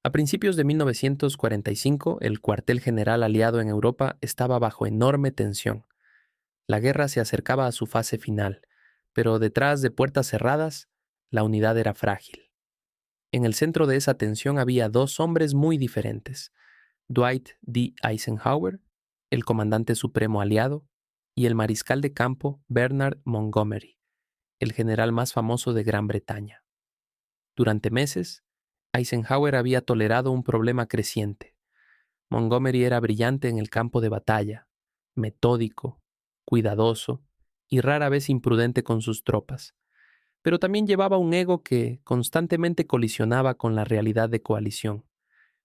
A principios de 1945, el cuartel general aliado en Europa estaba bajo enorme tensión. La guerra se acercaba a su fase final, pero detrás de puertas cerradas, la unidad era frágil. En el centro de esa tensión había dos hombres muy diferentes: Dwight D. Eisenhower, el comandante supremo aliado, y el mariscal de campo Bernard Montgomery, el general más famoso de Gran Bretaña. Durante meses, Eisenhower había tolerado un problema creciente. Montgomery era brillante en el campo de batalla, metódico, cuidadoso y rara vez imprudente con sus tropas, pero también llevaba un ego que constantemente colisionaba con la realidad de coalición.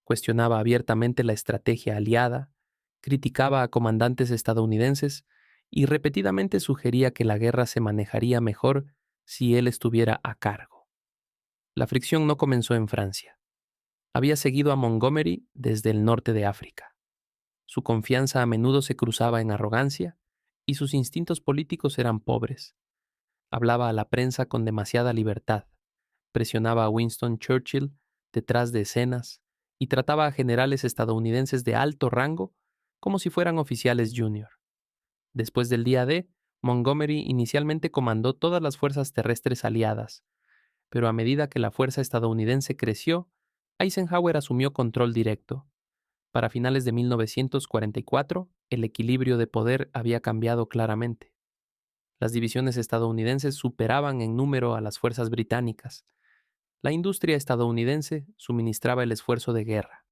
Cuestionaba abiertamente la estrategia aliada, criticaba a comandantes estadounidenses y repetidamente sugería que la guerra se manejaría mejor si él estuviera a cargo. La fricción no comenzó en Francia. Había seguido a Montgomery desde el norte de África. Su confianza a menudo se cruzaba en arrogancia y sus instintos políticos eran pobres. Hablaba a la prensa con demasiada libertad, presionaba a Winston Churchill detrás de escenas y trataba a generales estadounidenses de alto rango como si fueran oficiales junior. Después del día D, Montgomery inicialmente comandó todas las fuerzas terrestres aliadas, pero a medida que la fuerza estadounidense creció, Eisenhower asumió control directo. Para finales de 1944, el equilibrio de poder había cambiado claramente. Las divisiones estadounidenses superaban en número a las fuerzas británicas. La industria estadounidense suministraba el esfuerzo de guerra,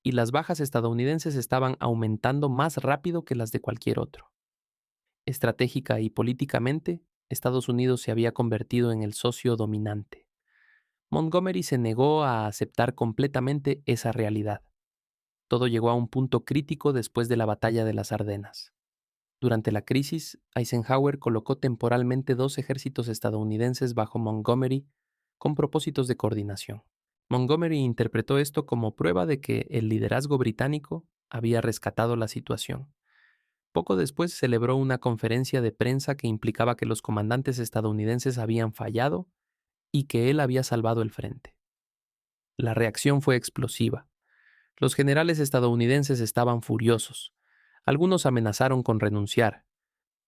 y las bajas estadounidenses estaban aumentando más rápido que las de cualquier otro. Estratégica y políticamente, Estados Unidos se había convertido en el socio dominante. Montgomery se negó a aceptar completamente esa realidad. Todo llegó a un punto crítico después de la batalla de las Ardenas. Durante la crisis, Eisenhower colocó temporalmente dos ejércitos estadounidenses bajo Montgomery con propósitos de coordinación. Montgomery interpretó esto como prueba de que el liderazgo británico había rescatado la situación. Poco después celebró una conferencia de prensa que implicaba que los comandantes estadounidenses habían fallado y que él había salvado el frente. La reacción fue explosiva. Los generales estadounidenses estaban furiosos. Algunos amenazaron con renunciar.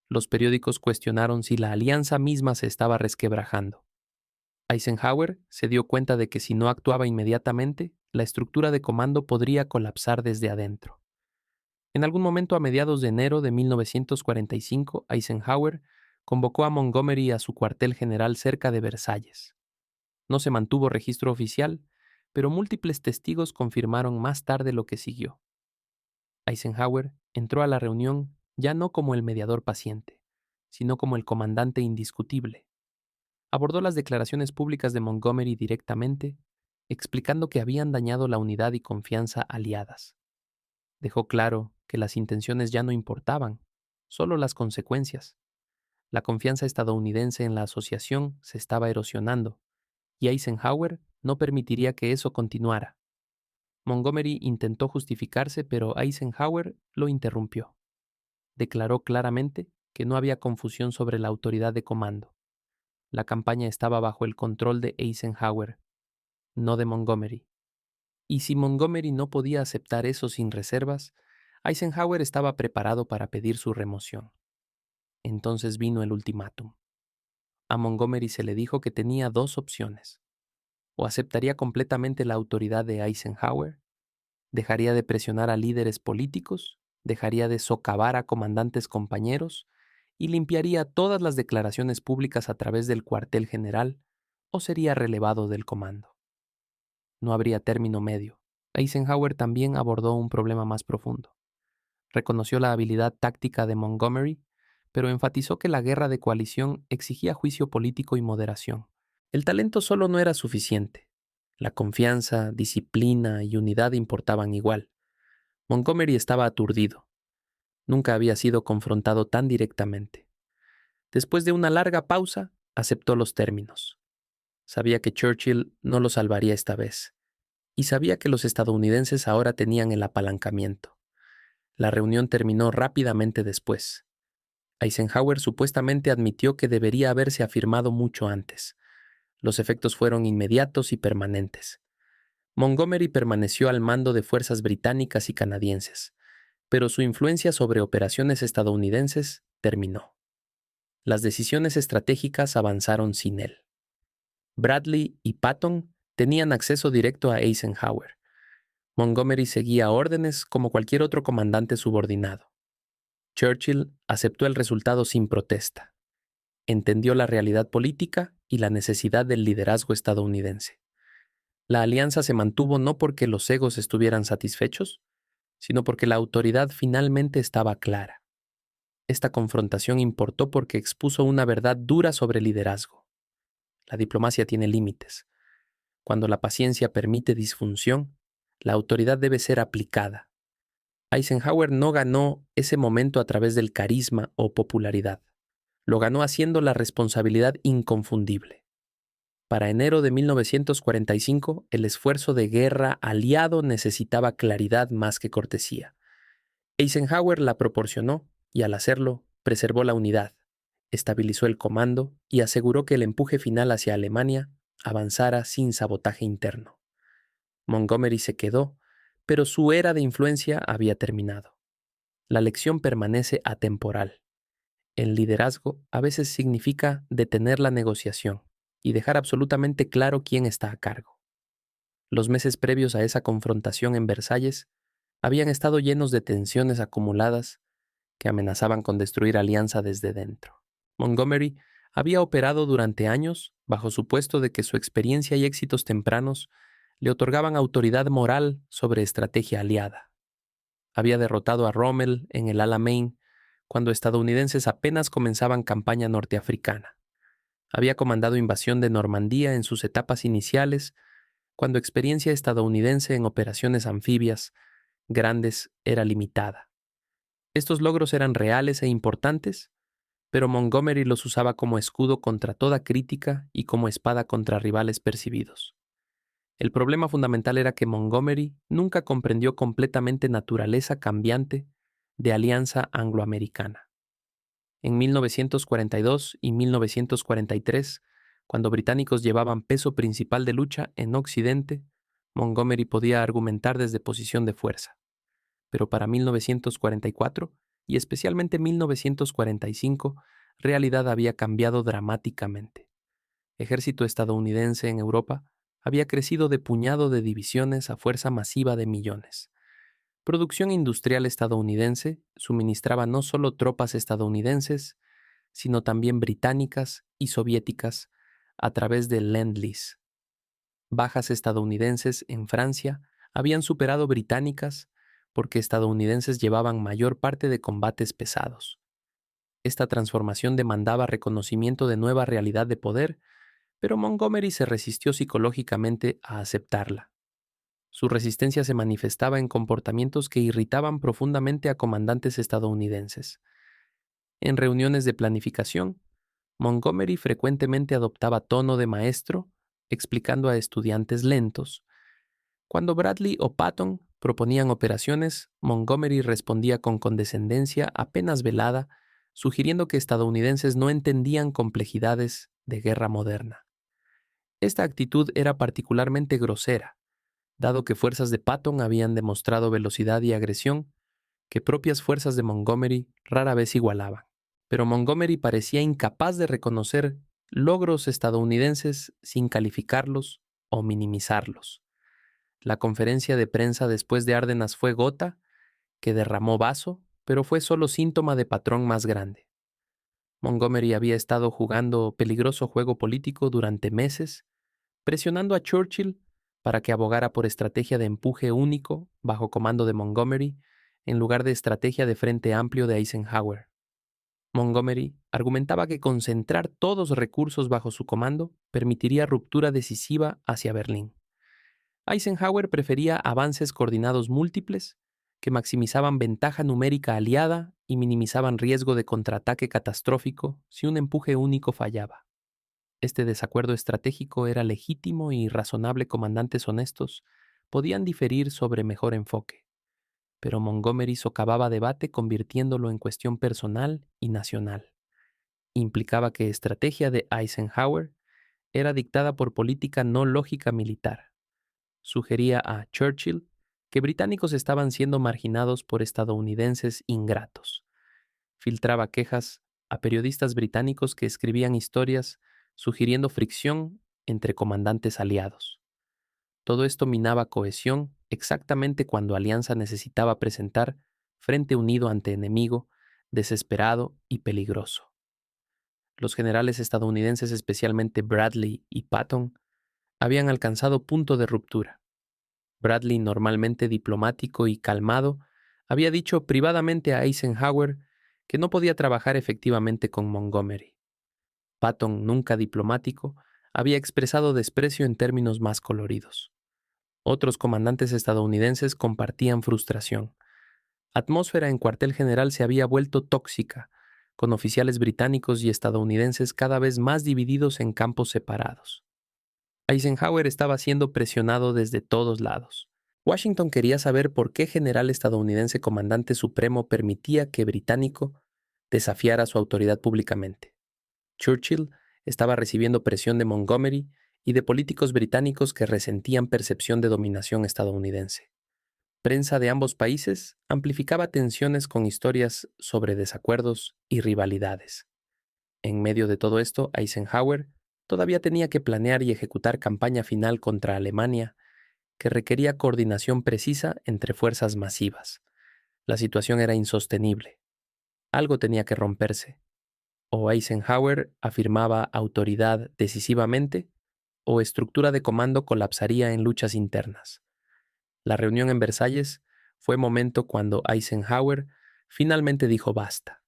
Los periódicos cuestionaron si la alianza misma se estaba resquebrajando. Eisenhower se dio cuenta de que si no actuaba inmediatamente, la estructura de comando podría colapsar desde adentro. En algún momento a mediados de enero de 1945, Eisenhower convocó a Montgomery a su cuartel general cerca de Versalles. No se mantuvo registro oficial, pero múltiples testigos confirmaron más tarde lo que siguió. Eisenhower entró a la reunión ya no como el mediador paciente, sino como el comandante indiscutible. Abordó las declaraciones públicas de Montgomery directamente, explicando que habían dañado la unidad y confianza aliadas. Dejó claro que las intenciones ya no importaban, solo las consecuencias. La confianza estadounidense en la asociación se estaba erosionando, y Eisenhower no permitiría que eso continuara. Montgomery intentó justificarse, pero Eisenhower lo interrumpió. Declaró claramente que no había confusión sobre la autoridad de comando. La campaña estaba bajo el control de Eisenhower, no de Montgomery. Y si Montgomery no podía aceptar eso sin reservas, Eisenhower estaba preparado para pedir su remoción. Entonces vino el ultimátum. A Montgomery se le dijo que tenía dos opciones: o aceptaría completamente la autoridad de Eisenhower, dejaría de presionar a líderes políticos, dejaría de socavar a comandantes compañeros y limpiaría todas las declaraciones públicas a través del cuartel general, o sería relevado del comando. No habría término medio. Eisenhower también abordó un problema más profundo. Reconoció la habilidad táctica de Montgomery, pero enfatizó que la guerra de coalición exigía juicio político y moderación. El talento solo no era suficiente. La confianza, disciplina y unidad importaban igual. Montgomery estaba aturdido. Nunca había sido confrontado tan directamente. Después de una larga pausa, aceptó los términos. Sabía que Churchill no lo salvaría esta vez, y sabía que los estadounidenses ahora tenían el apalancamiento. La reunión terminó rápidamente después. Eisenhower supuestamente admitió que debería haberse afirmado mucho antes. Los efectos fueron inmediatos y permanentes. Montgomery permaneció al mando de fuerzas británicas y canadienses, pero su influencia sobre operaciones estadounidenses terminó. Las decisiones estratégicas avanzaron sin él. Bradley y Patton tenían acceso directo a Eisenhower. Montgomery seguía órdenes como cualquier otro comandante subordinado. Churchill aceptó el resultado sin protesta. Entendió la realidad política y la necesidad del liderazgo estadounidense. La alianza se mantuvo no porque los egos estuvieran satisfechos, sino porque la autoridad finalmente estaba clara. Esta confrontación importó porque expuso una verdad dura sobre liderazgo. La diplomacia tiene límites. Cuando la paciencia permite disfunción, la autoridad debe ser aplicada. Eisenhower no ganó ese momento a través del carisma o popularidad. Lo ganó haciendo la responsabilidad inconfundible. Para enero de 1945, el esfuerzo de guerra aliado necesitaba claridad más que cortesía. Eisenhower la proporcionó y al hacerlo, preservó la unidad, estabilizó el comando y aseguró que el empuje final hacia Alemania avanzara sin sabotaje interno. Montgomery se quedó, pero su era de influencia había terminado. La lección permanece atemporal. El liderazgo a veces significa detener la negociación y dejar absolutamente claro quién está a cargo. Los meses previos a esa confrontación en Versalles habían estado llenos de tensiones acumuladas que amenazaban con destruir alianza desde dentro. Montgomery había operado durante años bajo supuesto de que su experiencia y éxitos tempranos le otorgaban autoridad moral sobre estrategia aliada. Había derrotado a Rommel en el Alamein cuando estadounidenses apenas comenzaban campaña norteafricana. Había comandado invasión de Normandía en sus etapas iniciales, cuando experiencia estadounidense en operaciones anfibias grandes era limitada. Estos logros eran reales e importantes, pero Montgomery los usaba como escudo contra toda crítica y como espada contra rivales percibidos. El problema fundamental era que Montgomery nunca comprendió completamente naturaleza cambiante de alianza angloamericana. En 1942 y 1943, cuando británicos llevaban peso principal de lucha en Occidente, Montgomery podía argumentar desde posición de fuerza. Pero para 1944, y especialmente 1945, realidad había cambiado dramáticamente. Ejército estadounidense en Europa había crecido de puñado de divisiones a fuerza masiva de millones. Producción industrial estadounidense suministraba no solo tropas estadounidenses, sino también británicas y soviéticas a través del Lend-Lease. Bajas estadounidenses en Francia habían superado británicas porque estadounidenses llevaban mayor parte de combates pesados. Esta transformación demandaba reconocimiento de nueva realidad de poder, pero Montgomery se resistió psicológicamente a aceptarla. Su resistencia se manifestaba en comportamientos que irritaban profundamente a comandantes estadounidenses. En reuniones de planificación, Montgomery frecuentemente adoptaba tono de maestro, explicando a estudiantes lentos. Cuando Bradley o Patton proponían operaciones, Montgomery respondía con condescendencia apenas velada, sugiriendo que estadounidenses no entendían complejidades de guerra moderna. Esta actitud era particularmente grosera, dado que fuerzas de Patton habían demostrado velocidad y agresión que propias fuerzas de Montgomery rara vez igualaban. Pero Montgomery parecía incapaz de reconocer logros estadounidenses sin calificarlos o minimizarlos. La conferencia de prensa después de Ardenas fue gota que derramó vaso, pero fue solo síntoma de patrón más grande. Montgomery había estado jugando peligroso juego político durante meses, presionando a Churchill para que abogara por estrategia de empuje único bajo comando de Montgomery en lugar de estrategia de frente amplio de Eisenhower. Montgomery argumentaba que concentrar todos los recursos bajo su comando permitiría ruptura decisiva hacia Berlín. Eisenhower prefería avances coordinados múltiples que maximizaban ventaja numérica aliada y minimizaban riesgo de contraataque catastrófico si un empuje único fallaba. Este desacuerdo estratégico era legítimo y razonable. Comandantes honestos podían diferir sobre mejor enfoque, pero Montgomery socavaba debate convirtiéndolo en cuestión personal y nacional. Implicaba que estrategia de Eisenhower era dictada por política no lógica militar. sugería a Churchill que británicos estaban siendo marginados por estadounidenses ingratos. Filtraba quejas a periodistas británicos que escribían historias sugiriendo fricción entre comandantes aliados. Todo esto minaba cohesión exactamente cuando Alianza necesitaba presentar frente unido ante enemigo, desesperado y peligroso. Los generales estadounidenses, especialmente Bradley y Patton, habían alcanzado punto de ruptura. Bradley, normalmente diplomático y calmado, había dicho privadamente a Eisenhower que no podía trabajar efectivamente con Montgomery. Patton, nunca diplomático, había expresado desprecio en términos más coloridos. Otros comandantes estadounidenses compartían frustración. Atmósfera en cuartel general se había vuelto tóxica, con oficiales británicos y estadounidenses cada vez más divididos en campos separados. Eisenhower estaba siendo presionado desde todos lados. Washington quería saber por qué general estadounidense comandante supremo permitía que británico desafiara su autoridad públicamente. Churchill estaba recibiendo presión de Montgomery y de políticos británicos que resentían percepción de dominación estadounidense. Prensa de ambos países amplificaba tensiones con historias sobre desacuerdos y rivalidades. En medio de todo esto, Eisenhower todavía tenía que planear y ejecutar campaña final contra Alemania que requería coordinación precisa entre fuerzas masivas. La situación era insostenible. Algo tenía que romperse. O Eisenhower afirmaba autoridad decisivamente, o estructura de comando colapsaría en luchas internas. La reunión en Versalles fue momento cuando Eisenhower finalmente dijo basta.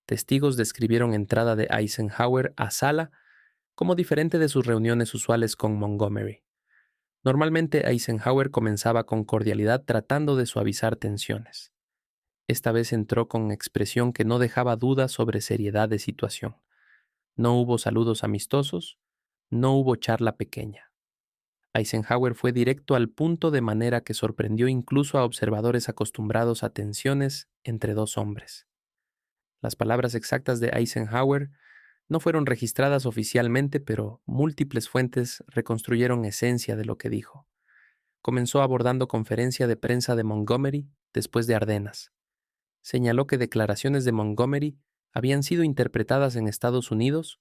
Testigos describieron entrada de Eisenhower a sala como diferente de sus reuniones usuales con Montgomery. Normalmente Eisenhower comenzaba con cordialidad tratando de suavizar tensiones. Esta vez entró con expresión que no dejaba dudas sobre seriedad de situación. No hubo saludos amistosos, no hubo charla pequeña. Eisenhower fue directo al punto de manera que sorprendió incluso a observadores acostumbrados a tensiones entre dos hombres. Las palabras exactas de Eisenhower no fueron registradas oficialmente, pero múltiples fuentes reconstruyeron esencia de lo que dijo. Comenzó abordando conferencia de prensa de Montgomery después de Ardenas. Señaló que declaraciones de Montgomery habían sido interpretadas en Estados Unidos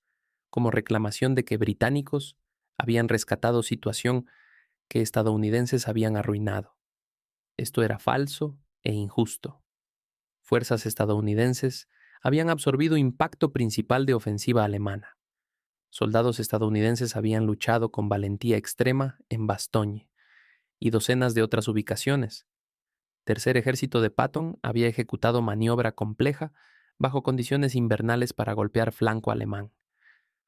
como reclamación de que británicos habían rescatado situación que estadounidenses habían arruinado. Esto era falso e injusto. Fuerzas estadounidenses habían absorbido impacto principal de ofensiva alemana. Soldados estadounidenses habían luchado con valentía extrema en Bastogne y docenas de otras ubicaciones. Tercer ejército de Patton había ejecutado maniobra compleja bajo condiciones invernales para golpear flanco alemán.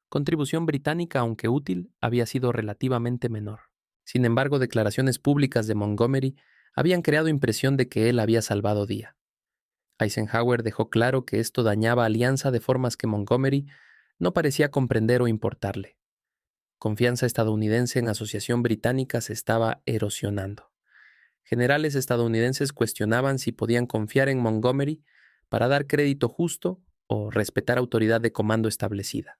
Contribución británica, aunque útil, había sido relativamente menor. Sin embargo, declaraciones públicas de Montgomery habían creado impresión de que él había salvado día. Eisenhower dejó claro que esto dañaba Alianza de formas que Montgomery no parecía comprender o importarle. Confianza estadounidense en Asociación Británica se estaba erosionando. Generales estadounidenses cuestionaban si podían confiar en Montgomery para dar crédito justo o respetar autoridad de comando establecida.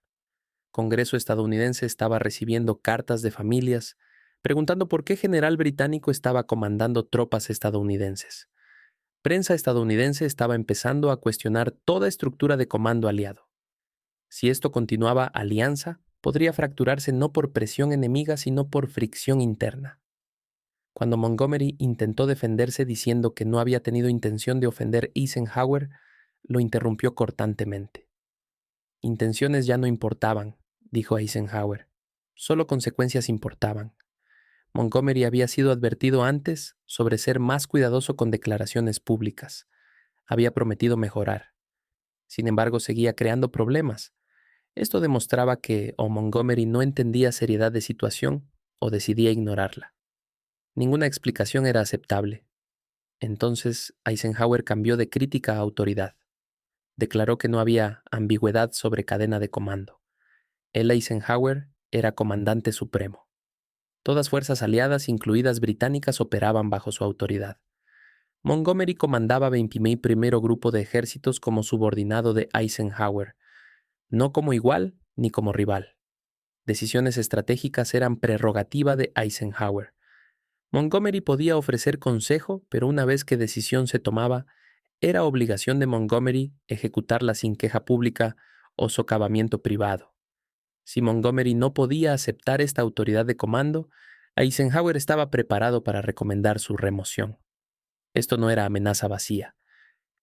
Congreso estadounidense estaba recibiendo cartas de familias preguntando por qué general británico estaba comandando tropas estadounidenses. Prensa estadounidense estaba empezando a cuestionar toda estructura de comando aliado. Si esto continuaba, Alianza podría fracturarse no por presión enemiga, sino por fricción interna. Cuando Montgomery intentó defenderse diciendo que no había tenido intención de ofender Eisenhower, lo interrumpió cortantemente. Intenciones ya no importaban, dijo Eisenhower. Solo consecuencias importaban. Montgomery había sido advertido antes sobre ser más cuidadoso con declaraciones públicas. Había prometido mejorar. Sin embargo, seguía creando problemas. Esto demostraba que o Montgomery no entendía seriedad de situación o decidía ignorarla. Ninguna explicación era aceptable. Entonces, Eisenhower cambió de crítica a autoridad. Declaró que no había ambigüedad sobre cadena de comando. Él, Eisenhower, era comandante supremo. Todas fuerzas aliadas, incluidas británicas, operaban bajo su autoridad. Montgomery comandaba 21º Grupo de Ejércitos como subordinado de Eisenhower, no como igual ni como rival. Decisiones estratégicas eran prerrogativa de Eisenhower. Montgomery podía ofrecer consejo, pero una vez que decisión se tomaba, era obligación de Montgomery ejecutarla sin queja pública o socavamiento privado. Si Montgomery no podía aceptar esta autoridad de comando, Eisenhower estaba preparado para recomendar su remoción. Esto no era amenaza vacía.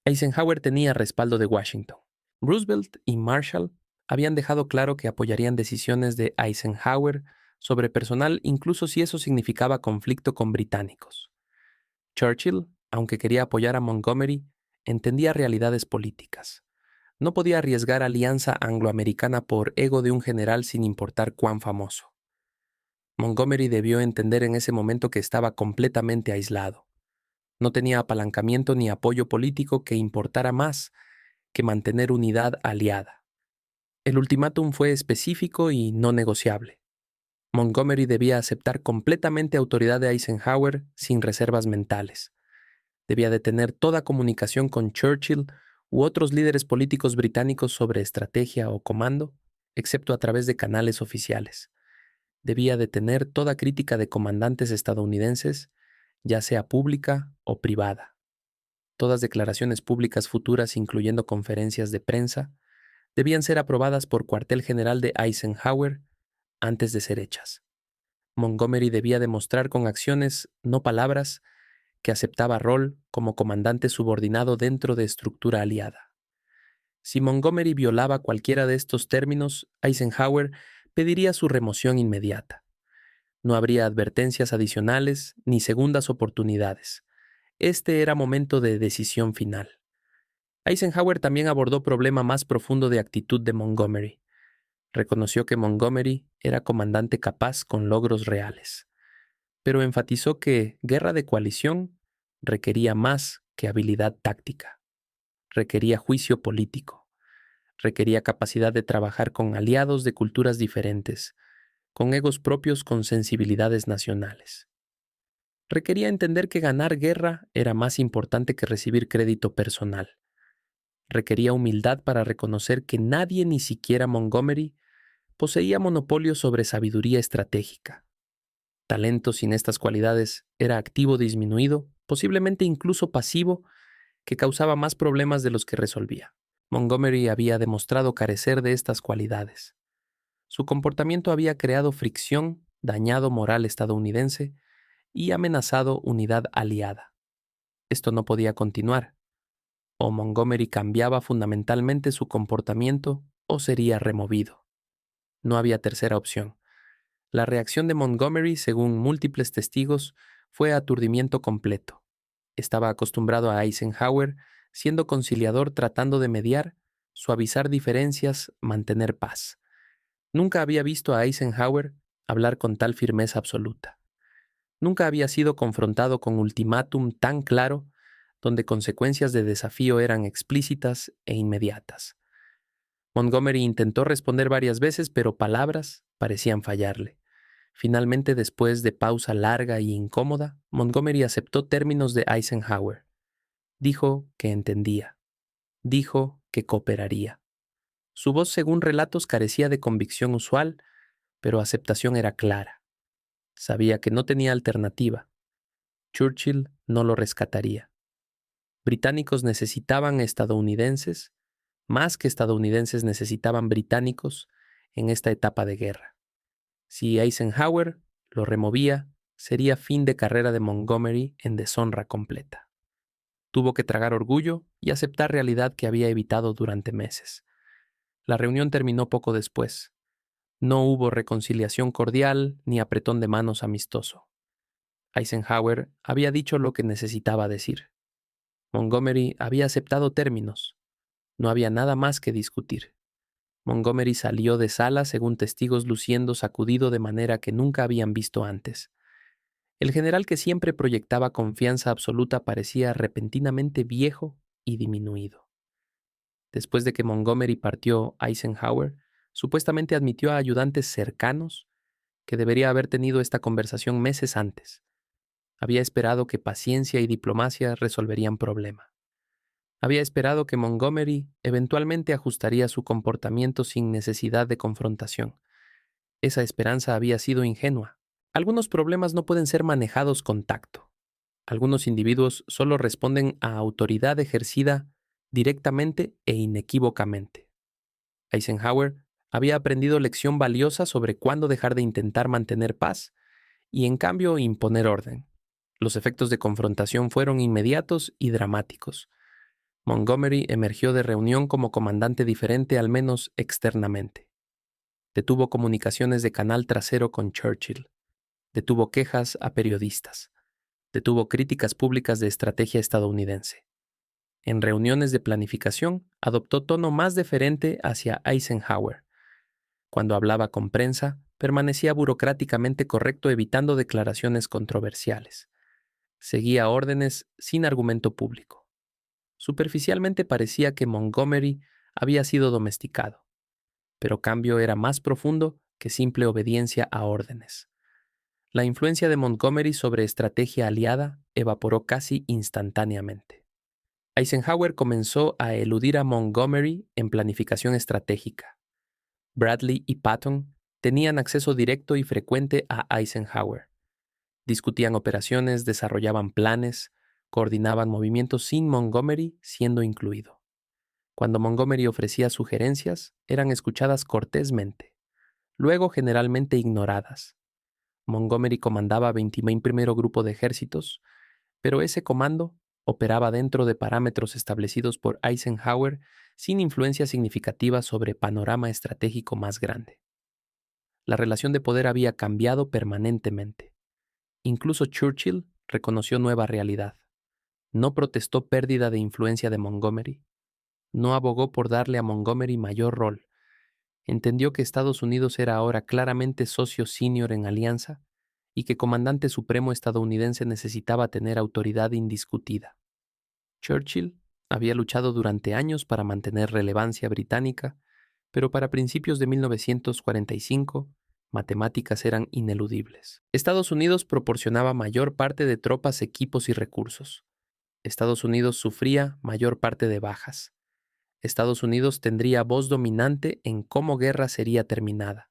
Eisenhower tenía respaldo de Washington. Roosevelt y Marshall habían dejado claro que apoyarían decisiones de Eisenhower sobre personal incluso si eso significaba conflicto con británicos. Churchill, aunque quería apoyar a Montgomery, entendía realidades políticas. No podía arriesgar alianza angloamericana por ego de un general sin importar cuán famoso. Montgomery debió entender en ese momento que estaba completamente aislado. No tenía apalancamiento ni apoyo político que importara más que mantener unidad aliada. El ultimátum fue específico y no negociable. Montgomery debía aceptar completamente autoridad de Eisenhower sin reservas mentales. Debía detener toda comunicación con Churchill u otros líderes políticos británicos sobre estrategia o comando, excepto a través de canales oficiales. Debía detener toda crítica de comandantes estadounidenses, ya sea pública o privada. Todas declaraciones públicas futuras, incluyendo conferencias de prensa, debían ser aprobadas por cuartel general de Eisenhower antes de ser hechas. Montgomery debía demostrar con acciones, no palabras, que aceptaba rol como comandante subordinado dentro de estructura aliada. Si Montgomery violaba cualquiera de estos términos, Eisenhower pediría su remoción inmediata. No habría advertencias adicionales ni segundas oportunidades. Este era momento de decisión final. Eisenhower también abordó problema más profundo de actitud de Montgomery. Reconoció que Montgomery era comandante capaz con logros reales, pero enfatizó que guerra de coalición requería más que habilidad táctica. Requería juicio político. Requería capacidad de trabajar con aliados de culturas diferentes, con egos propios con sensibilidades nacionales. Requería entender que ganar guerra era más importante que recibir crédito personal. Requería humildad para reconocer que nadie, ni siquiera Montgomery, poseía monopolio sobre sabiduría estratégica. Talento sin estas cualidades era activo disminuido, posiblemente incluso pasivo, que causaba más problemas de los que resolvía. Montgomery había demostrado carecer de estas cualidades. Su comportamiento había creado fricción, dañado moral estadounidense y amenazado unidad aliada. Esto no podía continuar. O Montgomery cambiaba fundamentalmente su comportamiento o sería removido. No había tercera opción. La reacción de Montgomery, según múltiples testigos, fue aturdimiento completo. Estaba acostumbrado a Eisenhower, siendo conciliador tratando de mediar, suavizar diferencias, mantener paz. Nunca había visto a Eisenhower hablar con tal firmeza absoluta. Nunca había sido confrontado con ultimátum tan claro, donde consecuencias de desafío eran explícitas e inmediatas. Montgomery intentó responder varias veces, pero palabras parecían fallarle. Finalmente, después de pausa larga y incómoda, Montgomery aceptó términos de Eisenhower. Dijo que entendía. Dijo que cooperaría. Su voz, según relatos, carecía de convicción usual, pero aceptación era clara. Sabía que no tenía alternativa. Churchill no lo rescataría. Británicos necesitaban estadounidenses, más que estadounidenses necesitaban británicos en esta etapa de guerra. Si Eisenhower lo removía, sería fin de carrera de Montgomery en deshonra completa. Tuvo que tragar orgullo y aceptar realidad que había evitado durante meses. La reunión terminó poco después. No hubo reconciliación cordial ni apretón de manos amistoso. Eisenhower había dicho lo que necesitaba decir. Montgomery había aceptado términos. No había nada más que discutir. Montgomery salió de sala según testigos luciendo sacudido de manera que nunca habían visto antes. El general que siempre proyectaba confianza absoluta parecía repentinamente viejo y diminuido. Después de que Montgomery partió, Eisenhower supuestamente admitió a ayudantes cercanos que debería haber tenido esta conversación meses antes. Había esperado que paciencia y diplomacia resolverían problema. Había esperado que Montgomery eventualmente ajustaría su comportamiento sin necesidad de confrontación. Esa esperanza había sido ingenua. Algunos problemas no pueden ser manejados con tacto. Algunos individuos solo responden a autoridad ejercida directamente e inequívocamente. Eisenhower había aprendido lección valiosa sobre cuándo dejar de intentar mantener paz y en cambio imponer orden. Los efectos de confrontación fueron inmediatos y dramáticos. Montgomery emergió de reunión como comandante diferente, al menos externamente. Detuvo comunicaciones de canal trasero con Churchill. Detuvo quejas a periodistas. Detuvo críticas públicas de estrategia estadounidense. En reuniones de planificación, adoptó tono más deferente hacia Eisenhower. Cuando hablaba con prensa, permanecía burocráticamente correcto, evitando declaraciones controversiales. Seguía órdenes sin argumento público. Superficialmente parecía que Montgomery había sido domesticado, pero cambio era más profundo que simple obediencia a órdenes. La influencia de Montgomery sobre estrategia aliada evaporó casi instantáneamente. Eisenhower comenzó a eludir a Montgomery en planificación estratégica. Bradley y Patton tenían acceso directo y frecuente a Eisenhower. Discutían operaciones, desarrollaban planes, coordinaban movimientos sin Montgomery siendo incluido. Cuando Montgomery ofrecía sugerencias, eran escuchadas cortésmente, luego generalmente ignoradas. Montgomery comandaba 21º Grupo de Ejércitos, pero ese comando operaba dentro de parámetros establecidos por Eisenhower sin influencia significativa sobre panorama estratégico más grande. La relación de poder había cambiado permanentemente. Incluso Churchill reconoció nueva realidad. No protestó pérdida de influencia de Montgomery. No abogó por darle a Montgomery mayor rol. Entendió que Estados Unidos era ahora claramente socio senior en alianza y que comandante supremo estadounidense necesitaba tener autoridad indiscutida. Churchill había luchado durante años para mantener relevancia británica, pero para principios de 1945, matemáticas eran ineludibles. Estados Unidos proporcionaba mayor parte de tropas, equipos y recursos. Estados Unidos sufría mayor parte de bajas. Estados Unidos tendría voz dominante en cómo guerra sería terminada.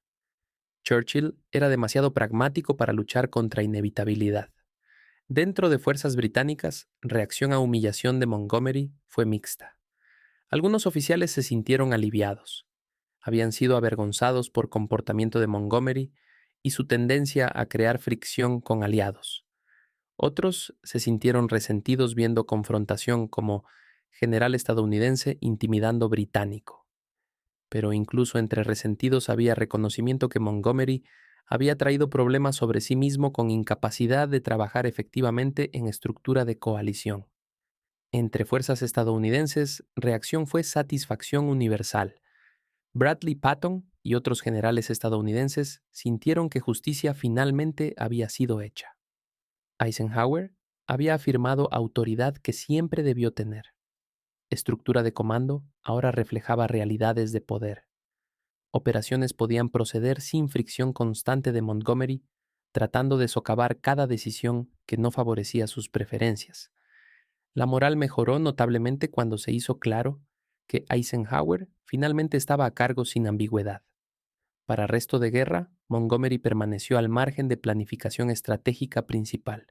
Churchill era demasiado pragmático para luchar contra inevitabilidad. Dentro de fuerzas británicas, reacción a humillación de Montgomery fue mixta. Algunos oficiales se sintieron aliviados. Habían sido avergonzados por comportamiento de Montgomery y su tendencia a crear fricción con aliados. Otros se sintieron resentidos viendo confrontación como general estadounidense intimidando británico. Pero incluso entre resentidos había reconocimiento que Montgomery había traído problemas sobre sí mismo con incapacidad de trabajar efectivamente en estructura de coalición. Entre fuerzas estadounidenses, reacción fue satisfacción universal. Bradley Patton y otros generales estadounidenses sintieron que justicia finalmente había sido hecha. Eisenhower había afirmado autoridad que siempre debió tener. Estructura de comando ahora reflejaba realidades de poder. Operaciones podían proceder sin fricción constante de Montgomery, tratando de socavar cada decisión que no favorecía sus preferencias. La moral mejoró notablemente cuando se hizo claro que Eisenhower finalmente estaba a cargo sin ambigüedad. Para resto de guerra, Montgomery permaneció al margen de planificación estratégica principal.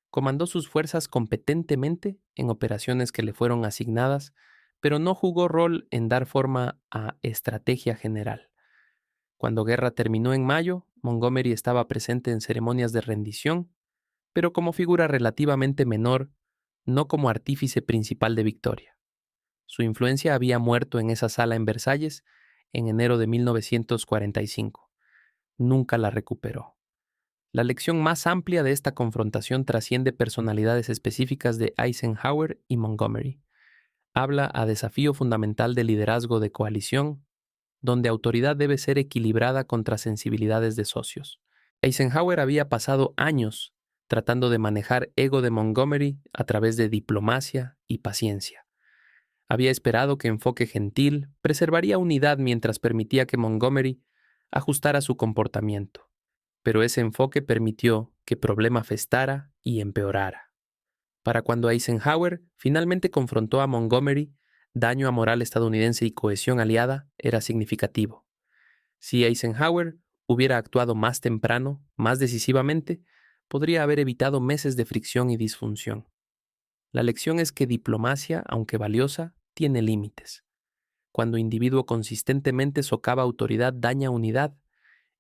Comandó sus fuerzas competentemente en operaciones que le fueron asignadas, pero no jugó rol en dar forma a estrategia general. Cuando guerra terminó en mayo, Montgomery estaba presente en ceremonias de rendición, pero como figura relativamente menor, no como artífice principal de victoria. Su influencia había muerto en esa sala en Versalles en enero de 1945. Nunca la recuperó. La lección más amplia de esta confrontación trasciende personalidades específicas de Eisenhower y Montgomery. Habla a desafío fundamental de liderazgo de coalición, donde autoridad debe ser equilibrada contra sensibilidades de socios. Eisenhower había pasado años tratando de manejar ego de Montgomery a través de diplomacia y paciencia. Había esperado que enfoque gentil preservaría unidad mientras permitía que Montgomery ajustara su comportamiento, pero ese enfoque permitió que problema festara y empeorara. Para cuando Eisenhower finalmente confrontó a Montgomery, daño a moral estadounidense y cohesión aliada era significativo. Si Eisenhower hubiera actuado más temprano, más decisivamente, podría haber evitado meses de fricción y disfunción. La lección es que diplomacia, aunque valiosa, tiene límites. Cuando individuo consistentemente socava autoridad daña unidad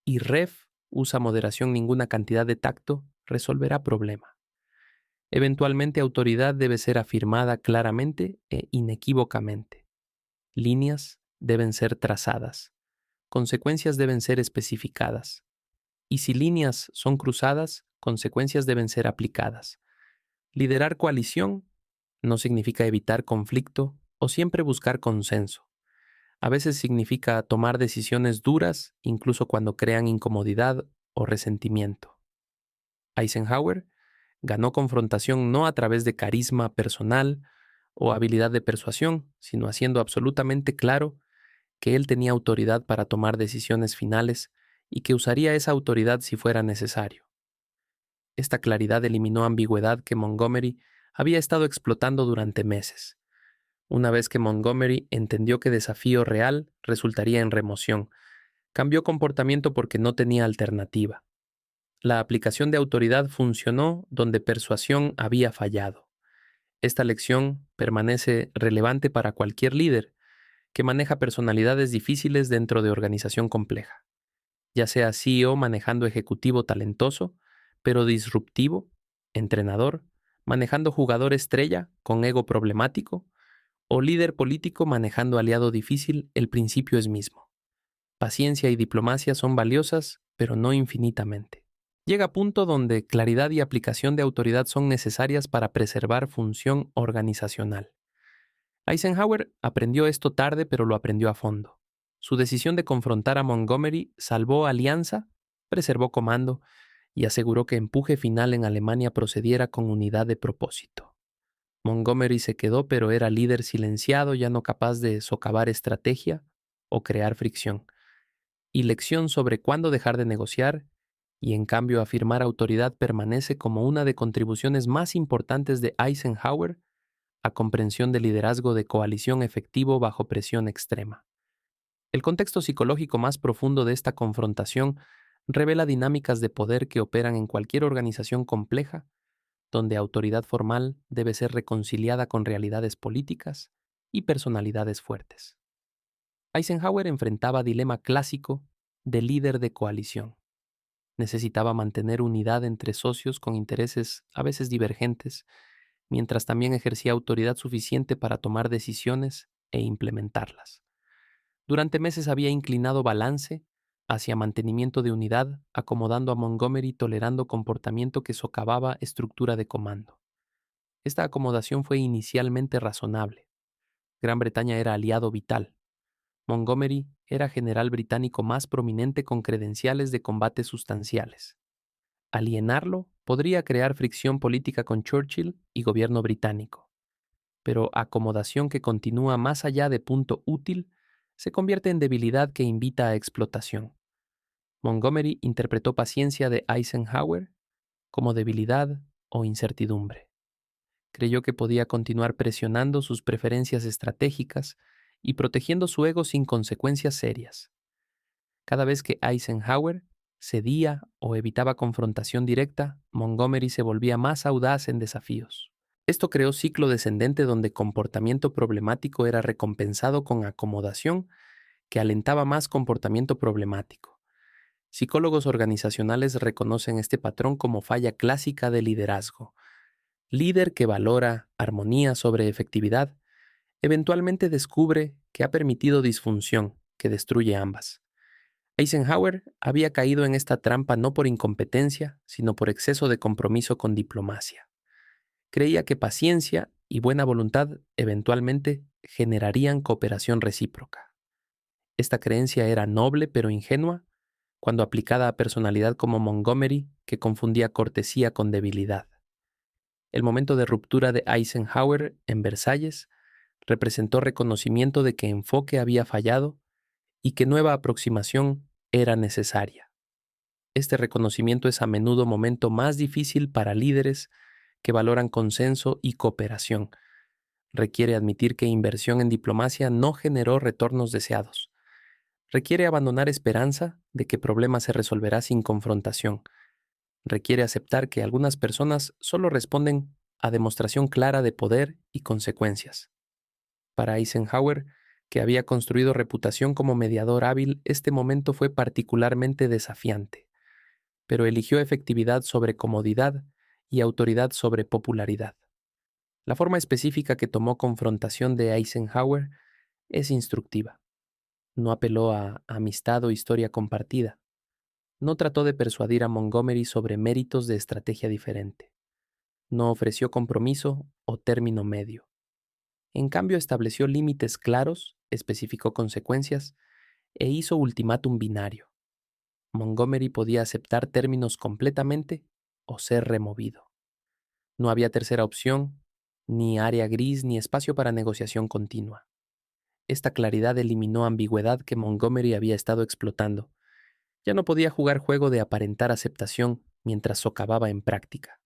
y ref usa moderación ninguna cantidad de tacto, resolverá problema. Eventualmente autoridad debe ser afirmada claramente e inequívocamente. Líneas deben ser trazadas. Consecuencias deben ser especificadas. Y si líneas son cruzadas, consecuencias deben ser aplicadas. Liderar coalición no significa evitar conflicto o siempre buscar consenso. A veces significa tomar decisiones duras incluso cuando crean incomodidad o resentimiento. Eisenhower ganó confrontación no a través de carisma personal o habilidad de persuasión, sino haciendo absolutamente claro que él tenía autoridad para tomar decisiones finales y que usaría esa autoridad si fuera necesario. Esta claridad eliminó ambigüedad que Montgomery había estado explotando durante meses. Una vez que Montgomery entendió que desafío real resultaría en remoción, cambió comportamiento porque no tenía alternativa. La aplicación de autoridad funcionó donde persuasión había fallado. Esta lección permanece relevante para cualquier líder que maneja personalidades difíciles dentro de organización compleja, ya sea CEO manejando ejecutivo talentoso, pero disruptivo, entrenador, manejando jugador estrella con ego problemático, o líder político manejando aliado difícil, el principio es mismo. Paciencia y diplomacia son valiosas, pero no infinitamente. Llega punto donde claridad y aplicación de autoridad son necesarias para preservar función organizacional. Eisenhower aprendió esto tarde, pero lo aprendió a fondo. Su decisión de confrontar a Montgomery salvó alianza, preservó comando y aseguró que empuje final en Alemania procediera con unidad de propósito. Montgomery se quedó, pero era líder silenciado, ya no capaz de socavar estrategia o crear fricción. Y lección sobre cuándo dejar de negociar y en cambio afirmar autoridad permanece como una de contribuciones más importantes de Eisenhower a comprensión del liderazgo de coalición efectivo bajo presión extrema. El contexto psicológico más profundo de esta confrontación revela dinámicas de poder que operan en cualquier organización compleja, donde autoridad formal debe ser reconciliada con realidades políticas y personalidades fuertes. Eisenhower enfrentaba dilema clásico de líder de coalición. Necesitaba mantener unidad entre socios con intereses a veces divergentes, mientras también ejercía autoridad suficiente para tomar decisiones e implementarlas. Durante meses había inclinado balance hacia mantenimiento de unidad, acomodando a Montgomery tolerando comportamiento que socavaba estructura de comando. Esta acomodación fue inicialmente razonable. Gran Bretaña era aliado vital. Montgomery era general británico más prominente con credenciales de combate sustanciales. Alienarlo podría crear fricción política con Churchill y gobierno británico, pero acomodación que continúa más allá de punto útil se convierte en debilidad que invita a explotación. Montgomery interpretó paciencia de Eisenhower como debilidad o incertidumbre. Creyó que podía continuar presionando sus preferencias estratégicas y protegiendo su ego sin consecuencias serias. Cada vez que Eisenhower cedía o evitaba confrontación directa, Montgomery se volvía más audaz en desafíos. Esto creó ciclo descendente donde comportamiento problemático era recompensado con acomodación que alentaba más comportamiento problemático. Psicólogos organizacionales reconocen este patrón como falla clásica de liderazgo. Líder que valora armonía sobre efectividad, eventualmente descubre que ha permitido disfunción que destruye ambas. Eisenhower había caído en esta trampa no por incompetencia, sino por exceso de compromiso con diplomacia. Creía que paciencia y buena voluntad eventualmente generarían cooperación recíproca. Esta creencia era noble pero ingenua cuando aplicada a personalidad como Montgomery, que confundía cortesía con debilidad. El momento de ruptura de Eisenhower en Versalles representó reconocimiento de que enfoque había fallado y que nueva aproximación era necesaria. Este reconocimiento es a menudo momento más difícil para líderes que valoran consenso y cooperación. Requiere admitir que inversión en diplomacia no generó retornos deseados. Requiere abandonar esperanza de que problema se resolverá sin confrontación. Requiere aceptar que algunas personas solo responden a demostración clara de poder y consecuencias. Para Eisenhower, que había construido reputación como mediador hábil, este momento fue particularmente desafiante, pero eligió efectividad sobre comodidad y autoridad sobre popularidad. La forma específica que tomó confrontación de Eisenhower es instructiva. No apeló a amistad o historia compartida. No trató de persuadir a Montgomery sobre méritos de estrategia diferente. No ofreció compromiso o término medio. En cambio, estableció límites claros, especificó consecuencias e hizo ultimátum binario. Montgomery podía aceptar términos completamente o ser removido. No había tercera opción, ni área gris, ni espacio para negociación continua. Esta claridad eliminó ambigüedad que Montgomery había estado explotando. Ya no podía jugar juego de aparentar aceptación mientras socavaba en práctica.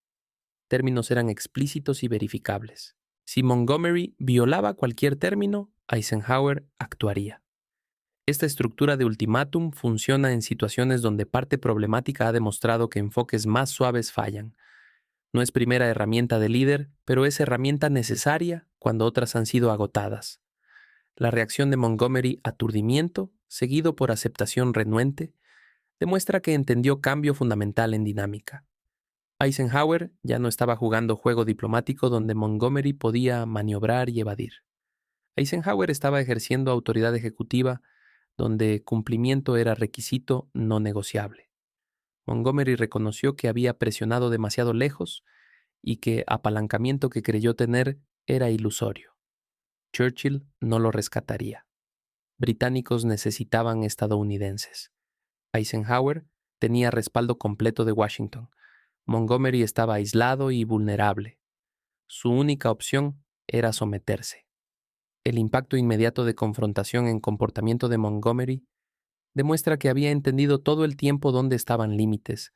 Términos eran explícitos y verificables. Si Montgomery violaba cualquier término, Eisenhower actuaría. Esta estructura de ultimátum funciona en situaciones donde parte problemática ha demostrado que enfoques más suaves fallan. No es primera herramienta de líder, pero es herramienta necesaria cuando otras han sido agotadas. La reacción de Montgomery, aturdimiento, seguido por aceptación renuente, demuestra que entendió cambio fundamental en dinámica. Eisenhower ya no estaba jugando juego diplomático donde Montgomery podía maniobrar y evadir. Eisenhower estaba ejerciendo autoridad ejecutiva donde cumplimiento era requisito no negociable. Montgomery reconoció que había presionado demasiado lejos y que apalancamiento que creyó tener era ilusorio. Churchill no lo rescataría. Británicos necesitaban estadounidenses. Eisenhower tenía respaldo completo de Washington. Montgomery estaba aislado y vulnerable. Su única opción era someterse. El impacto inmediato de confrontación en comportamiento de Montgomery demuestra que había entendido todo el tiempo dónde estaban límites,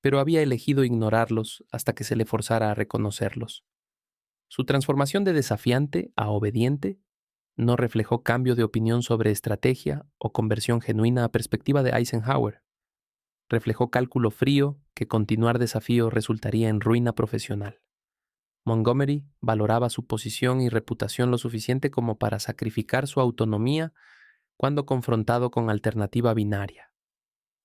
pero había elegido ignorarlos hasta que se le forzara a reconocerlos. Su transformación de desafiante a obediente no reflejó cambio de opinión sobre estrategia o conversión genuina a perspectiva de Eisenhower. Reflejó cálculo frío que continuar desafío resultaría en ruina profesional. Montgomery valoraba su posición y reputación lo suficiente como para sacrificar su autonomía cuando confrontado con alternativa binaria.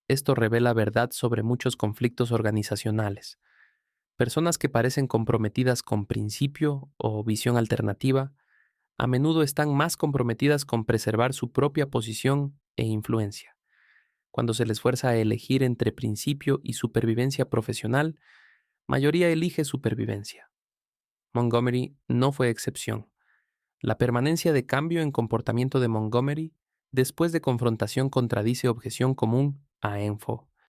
Esto revela verdad sobre muchos conflictos organizacionales. Personas que parecen comprometidas con principio o visión alternativa a menudo están más comprometidas con preservar su propia posición e influencia. Cuando se les fuerza a elegir entre principio y supervivencia profesional, mayoría elige supervivencia. Montgomery no fue excepción. La permanencia de cambio en comportamiento de Montgomery después de confrontación contradice objeción común a Enfo.